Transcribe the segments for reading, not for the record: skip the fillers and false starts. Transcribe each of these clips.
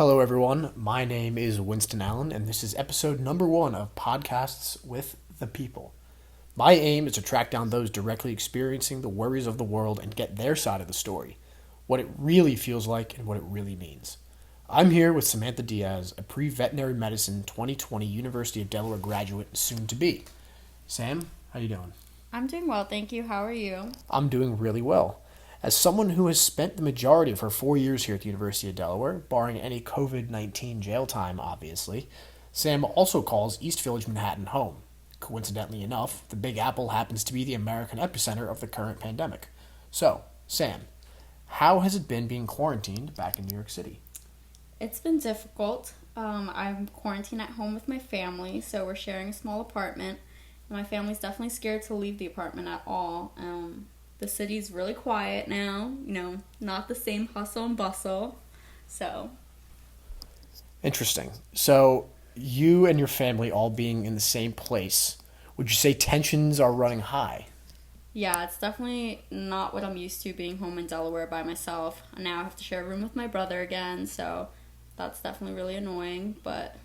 Hello, everyone. My name is Winston Allen, and this is episode number 1 of Podcasts with the People. My aim is to track down those directly experiencing the worries of the world and get their side of the story, what it really feels like and what it really means. I'm here with Samantha Diaz, a pre-veterinary medicine 2020 University of Delaware graduate, soon to be. Sam, how you doing? I'm doing well, thank you. How are you? I'm doing really well. As someone who has spent the majority of her 4 years here at the University of Delaware, barring any COVID-19 jail time, obviously, Sam also calls East Village, Manhattan home. Coincidentally enough, the Big Apple happens to be the American epicenter of the current pandemic. So, Sam, how has it been being quarantined back in New York City? It's been difficult. I'm quarantined at home with my family, so we're sharing a small apartment. And my family's definitely scared to leave the apartment at all. The city's really quiet now, not the same hustle and bustle. So, Interesting. So, you and your family all being in the same place, would you say tensions are running high? yeah, it's definitely not what I'm used to being home in Delaware by myself. Now I have to share a room with my brother again, so that's definitely really annoying, but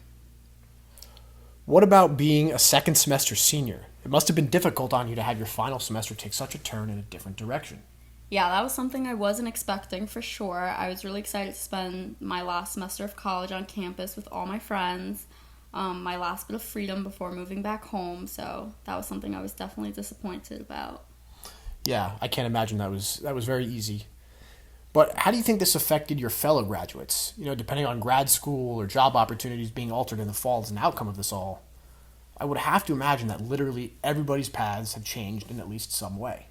What about being a second semester senior? It must have been difficult on you to have your final semester take such a turn in a different direction. yeah, that was something I wasn't expecting for sure. I was really excited to spend my last semester of college on campus with all my friends, my last bit of freedom before moving back home, so that was something I was definitely disappointed about. Yeah, I can't imagine that was very easy. But how do you think this affected your fellow graduates? Depending on grad school or job opportunities being altered in the fall as an outcome of this all, I would have to imagine that literally everybody's paths have changed in at least some way.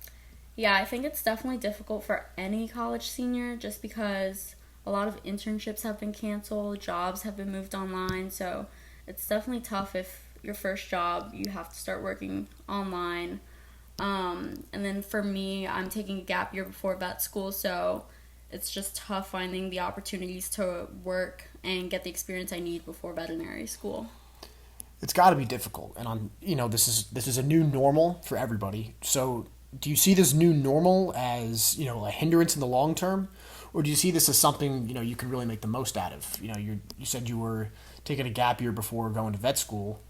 Yeah, I think it's definitely difficult for any college senior just because a lot of internships have been canceled, jobs have been moved online, so it's definitely tough if your first job you have to start working online. And then for me, I'm taking a gap year before vet school, so it's just tough finding the opportunities to work and get the experience I need before veterinary school. It's got to be difficult, and this is a new normal for everybody. So, do you see this new normal as a hindrance in the long term, or do you see this as something you can really make the most out of? You said you were taking a gap year before going to vet school.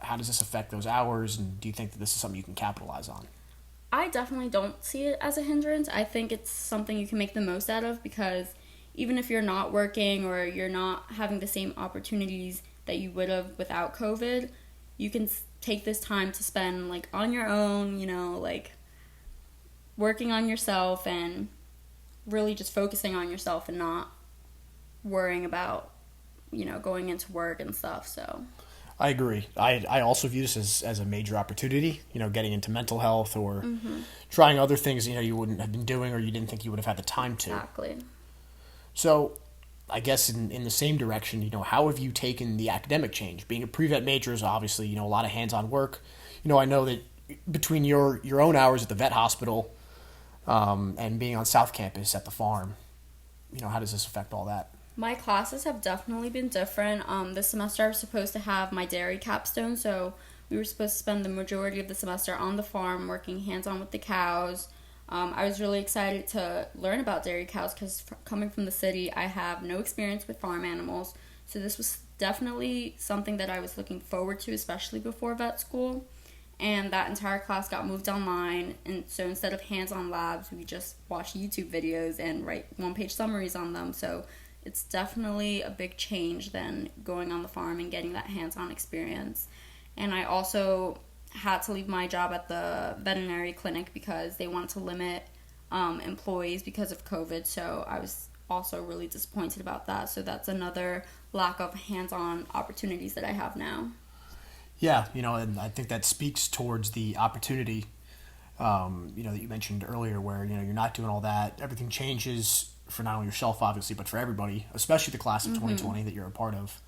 How does this affect those hours, and do you think that this is something you can capitalize on? I definitely don't see it as a hindrance. I think it's something you can make the most out of because even if you're not working or you're not having the same opportunities that you would have without COVID, you can take this time to spend on your own, working on yourself and really just focusing on yourself and not worrying about, going into work and stuff. So, I agree. I also view this as a major opportunity, getting into mental health or trying other things, you wouldn't have been doing or you didn't think you would have had the time to. exactly. So, I guess in the same direction, how have you taken the academic change? Being a pre-vet major is obviously, a lot of hands-on work. I know that between your own hours at the vet hospital and being on South Campus at the farm, how does this affect all that? My classes have definitely been different. This semester I was supposed to have my dairy capstone, so we were supposed to spend the majority of the semester on the farm working hands-on with the cows. I was really excited to learn about dairy cows because coming from the city, I have no experience with farm animals. So this was definitely something that I was looking forward to, especially before vet school. And that entire class got moved online. And so instead of hands-on labs, we just watch YouTube videos and write one-page summaries on them. So it's definitely a big change than going on the farm and getting that hands-on experience. And I also had to leave my job at the veterinary clinic because they want to limit employees because of COVID. So I was also really disappointed about that. So that's another lack of hands-on opportunities that I have now. Yeah, and I think that speaks towards the opportunity, that you mentioned earlier where, you're not doing all that. Everything changes for not only yourself, obviously, but for everybody, especially the class of 2020 that you're a part of.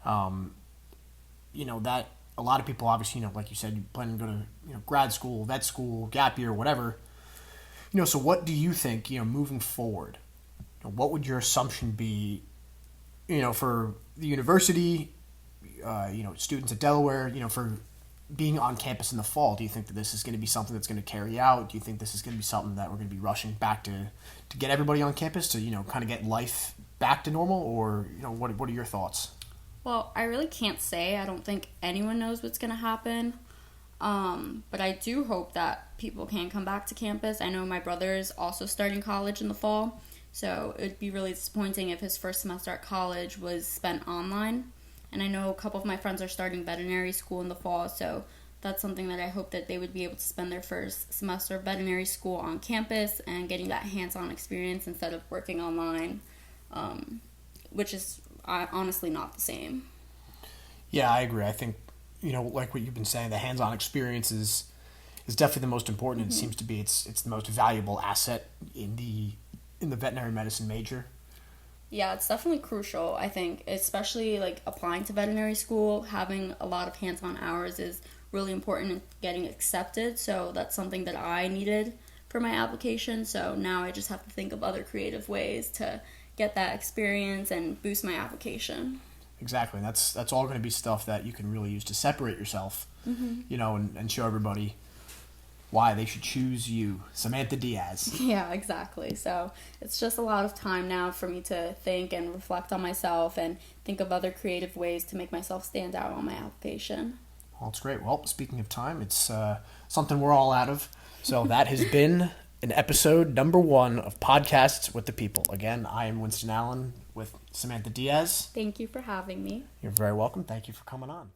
That a lot of people, obviously, like you said, you plan to go to grad school, vet school, gap year, whatever. So what do you think, moving forward? What would your assumption be, for the university, students at Delaware, for being on campus in the fall? Do you think that this is going to be something that's going to carry out? Do you think this is going to be something that we're going to be rushing back to get everybody on campus to, kind of get life back to normal, or what are your thoughts? Well, I really can't say. I don't think anyone knows what's going to happen. But I do hope that people can come back to campus. I know my brother is also starting college in the fall, so it'd be really disappointing if his first semester at college was spent online. And I know a couple of my friends are starting veterinary school in the fall, so that's something that I hope that they would be able to spend their first semester of veterinary school on campus and getting that hands-on experience instead of working online, which is honestly not the same. Yeah, I agree. I think, like what you've been saying, the hands-on experience is definitely the most important. Mm-hmm. It seems to be it's the most valuable asset in the veterinary medicine major. Yeah, it's definitely crucial, I think, especially like applying to veterinary school. Having a lot of hands-on hours is really important in getting accepted, so that's something that I needed for my application. So now I just have to think of other creative ways to get that experience and boost my application. Exactly. That's all going to be stuff that you can really use to separate yourself, mm-hmm. And show everybody why they should choose you, Samantha Diaz. Yeah, exactly. So it's just a lot of time now for me to think and reflect on myself and think of other creative ways to make myself stand out on my application. Well, it's great. Well, speaking of time, it's something we're all out of. So that has been an episode number 1 of Podcasts with the People. Again, I am Winston Allen with Samantha Diaz. Thank you for having me. You're very welcome. Thank you for coming on.